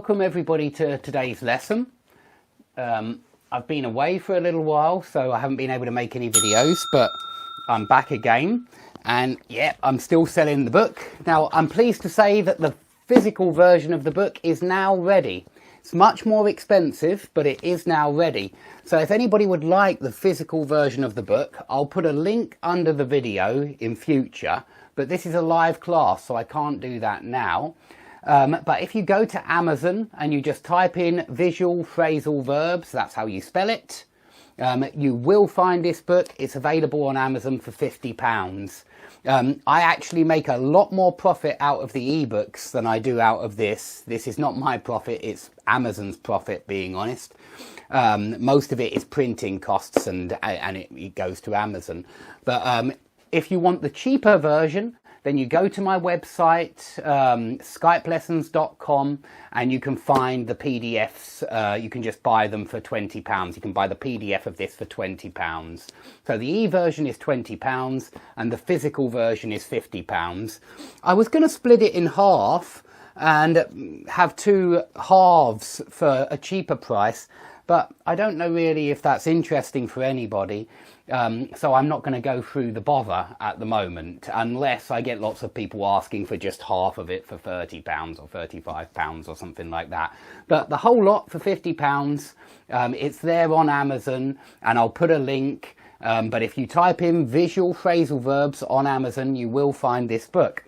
welcome everybody to today's lesson. I've been away for a little while, so I haven't been able to make any videos, but I'm back again, and yeah, I'm still selling the book. Now, I'm pleased to say that the physical version of the book is now ready. It's much more expensive, but it is now ready. So if anybody would like the physical version of the book, I'll put a link under the video in future, but this is a live class, so I can't do that now. But if you go to Amazon and you just type in visual phrasal verbs, that's how you spell it, you will find this book. It's available on Amazon for £50. I actually make a lot more profit out of the ebooks than I do out of this. This is not my profit, it's Amazon's profit, being honest. Most of it is printing costs and it goes to Amazon. But if you want the cheaper version, then you go to my website, skypelessons.com, and you can find the PDFs. You can just buy them for £20. You can buy the PDF of this for £20. So the e-version is £20 and the physical version is £50. I was going to split it in half and have two halves for a cheaper price, but I don't know really if that's interesting for anybody. So I'm not going to go through the bother at the moment, unless I get lots of people asking for just half of it for £30 or £35 or something like that. But the whole lot for £50, it's there on Amazon, and I'll put a link. But if you type in visual phrasal verbs on Amazon, you will find this book.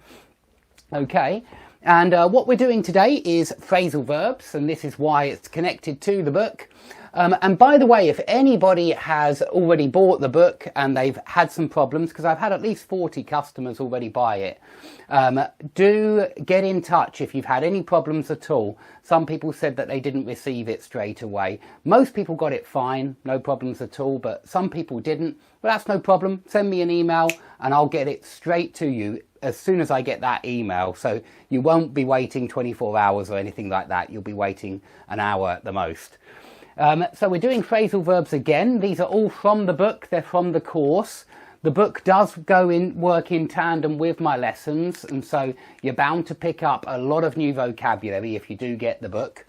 Okay. And what we're doing today is phrasal verbs, and this is why it's connected to the book. And by the way, if anybody has already bought the book and they've had some problems, because I've had at least 40 customers already buy it, do get in touch if you've had any problems at all. Some people said that they didn't receive it straight away. Most people got it fine, no problems at all, but some people didn't. Well, that's no problem. Send me an email and I'll get it straight to you as soon as I get that email. So you won't be waiting 24 hours or anything like that. You'll be waiting an hour at the most. So we're doing phrasal verbs again. These are all from the book. They're from the course. The book does work in tandem with my lessons, and so you're bound to pick up a lot of new vocabulary if you do get the book.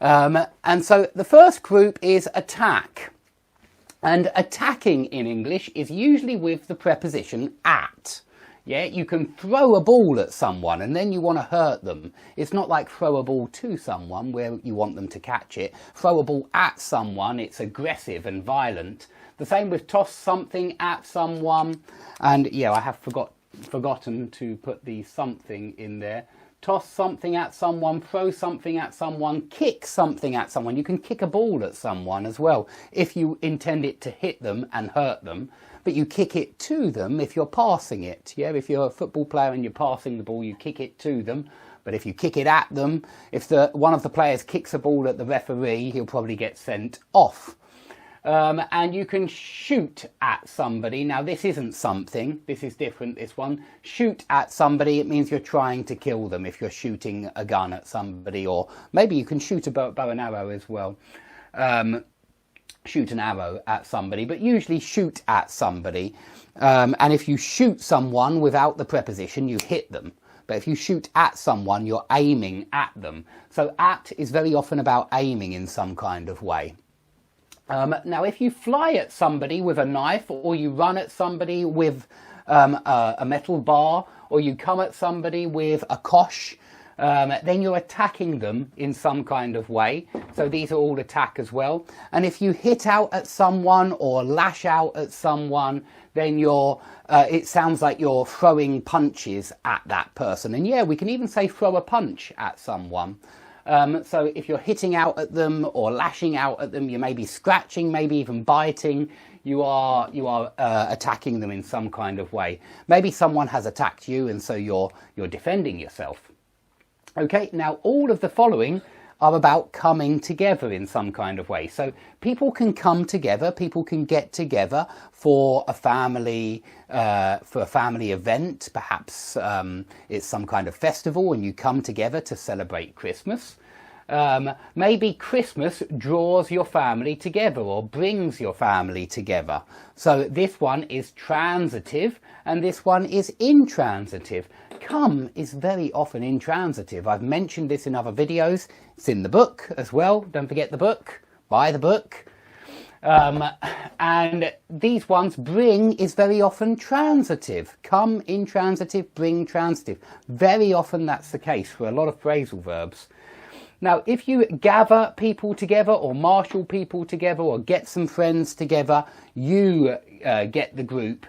And so the first group is attack. And attacking in English is usually with the preposition at. Yeah, you can throw a ball at someone and then you want to hurt them. It's not like throw a ball to someone where you want them to catch it. Throw a ball at someone, it's aggressive and violent. The same with toss something at someone. And yeah, I have forgotten to put the something in there. Toss something at someone, throw something at someone, kick something at someone. You can kick a ball at someone as well if you intend it to hit them and hurt them. But you kick it to them if you're passing it. Yeah, if you're a football player and you're passing the ball, you kick it to them. But if you kick it at them, if one of the players kicks a ball at the referee, he'll probably get sent off. And you can shoot at somebody. Now, this isn't something. This is different, this one. Shoot at somebody, it means you're trying to kill them if you're shooting a gun at somebody. Or maybe you can shoot a bow and arrow as well. Shoot an arrow at somebody, but usually shoot at somebody. And if you shoot someone without the preposition, you hit them. But if you shoot at someone, you're aiming at them. So at is very often about aiming in some kind of way. Now, if you fly at somebody with a knife, or you run at somebody with a metal bar, or you come at somebody with a kosh, then you're attacking them in some kind of way. So these are all attack as well. And if you hit out at someone or lash out at someone, then it sounds like you're throwing punches at that person. And yeah, we can even say throw a punch at someone. So if you're hitting out at them or lashing out at them, you may be scratching, maybe even biting. You are attacking them in some kind of way. Maybe someone has attacked you, and so you're defending yourself. Okay, now all of the following are about coming together in some kind of way. So people can come together, people can get together for a family event. Perhaps it's some kind of festival and you come together to celebrate Christmas. Maybe Christmas draws your family together or brings your family together. So this one is transitive and this one is intransitive. come is very often intransitive. I've mentioned this in other videos. It's in the book as well. Don't forget the book. Buy the book. And these ones, bring is very often transitive. Come intransitive, bring transitive. Very often that's the case for a lot of phrasal verbs. Now, if you gather people together or marshal people together or get some friends together, you get the group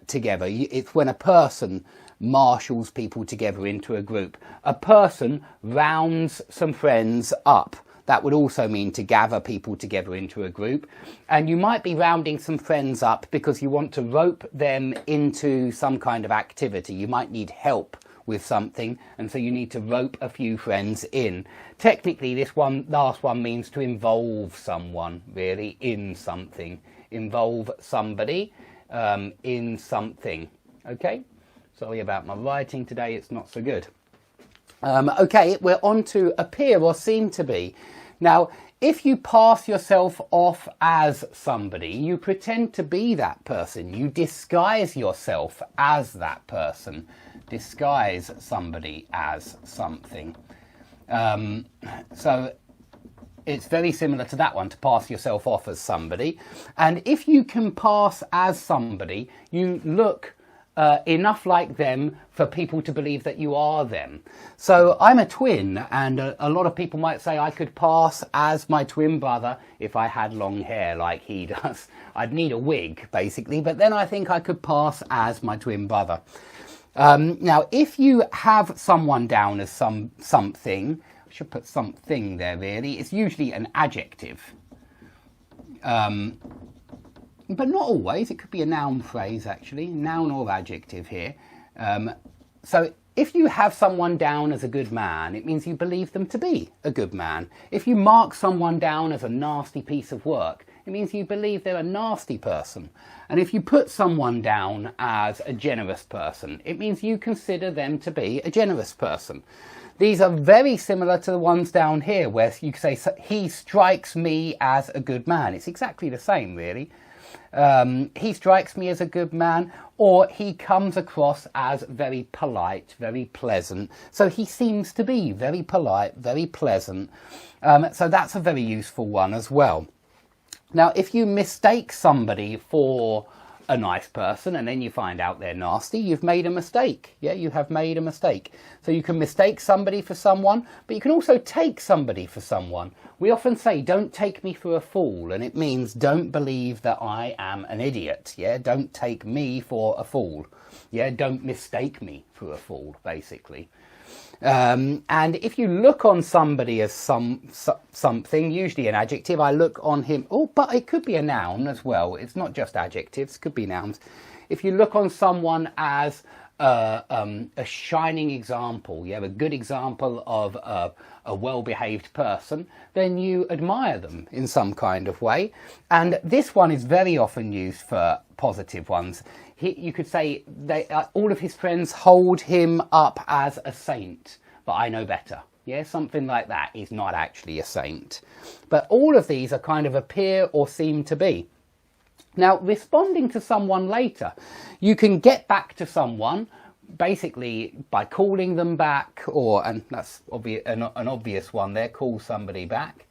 together. It's when a person marshals people together into a group. A person rounds some friends up. That would also mean to gather people together into a group. And you might be rounding some friends up because you want to rope them into some kind of activity. You might need help with something, and so you need to rope a few friends in. Technically, this last one means to involve someone, really, in something. Involve somebody in something. Okay? Sorry about my writing today, it's not so good. Okay, we're on to appear or seem to be. Now, if you pass yourself off as somebody, you pretend to be that person. You disguise yourself as that person. Disguise somebody as something. So it's very similar to that one, to pass yourself off as somebody. And if you can pass as somebody, you look enough like them for people to believe that you are them. So I'm a twin, and a lot of people might say I could pass as my twin brother if I had long hair like he does. I'd need a wig, basically, but then I think I could pass as my twin brother. Now, if you have someone down as something, I should put something there really, it's usually an adjective. But not always. It could be a noun phrase, actually. Noun or adjective here. So if you have someone down as a good man, it means you believe them to be a good man. If you mark someone down as a nasty piece of work, it means you believe they're a nasty person. And if you put someone down as a generous person, it means you consider them to be a generous person. These are very similar to the ones down here, where you say, he strikes me as a good man. It's exactly the same, really. He strikes me as a good man, or he comes across as very polite, very pleasant. So he seems to be very polite, very pleasant. So that's a very useful one as well. Now, if you mistake somebody for a nice person and then you find out they're nasty, you've made a mistake. Yeah, you have made a mistake. So you can mistake somebody for someone, but you can also take somebody for someone. We often say, don't take me for a fool, and it means don't believe that I am an idiot. Yeah, don't take me for a fool. Yeah, don't mistake me for a fool, basically. And if you look on somebody as something, usually an adjective, I look on him, oh, but it could be a noun as well. It's not just adjectives, it could be nouns. If you look on someone as a shining example, you have a good example of a well-behaved person, then you admire them in some kind of way. And this one is very often used for positive ones. You could say all of his friends hold him up as a saint, but I know better. Yeah, something like that. He's not actually a saint. But all of these are kind of appear or seem to be. Now, responding to someone later, you can get back to someone basically by calling them back, and that's an obvious one there, call somebody back.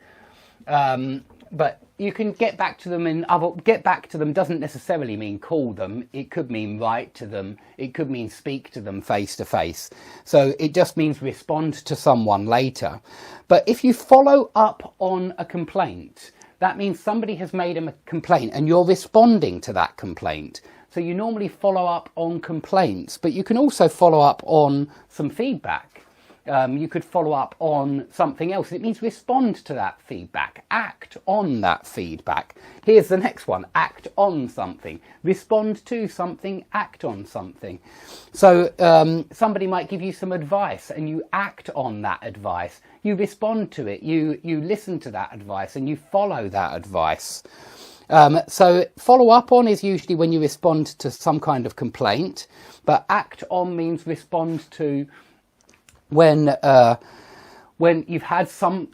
But you can get back to them get back to them doesn't necessarily mean call them. It could mean write to them. It could mean speak to them face to face. So it just means respond to someone later. But if you follow up on a complaint, that means somebody has made a complaint and you're responding to that complaint. So you normally follow up on complaints, but you can also follow up on some feedback. You could follow up on something else. It means respond to that feedback, act on that feedback. Here's the next one, act on something. Respond to something, act on something. So somebody might give you some advice and you act on that advice. You respond to it, you listen to that advice and you follow that advice. So follow up on is usually when you respond to some kind of complaint, but act on means respond to when you've had some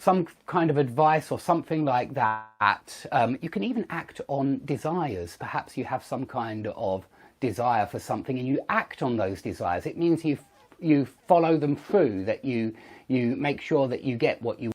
kind of advice or something like that. You can even act on desires. Perhaps you have some kind of desire for something and you act on those desires. It means you've you follow them through, that you make sure that you get what you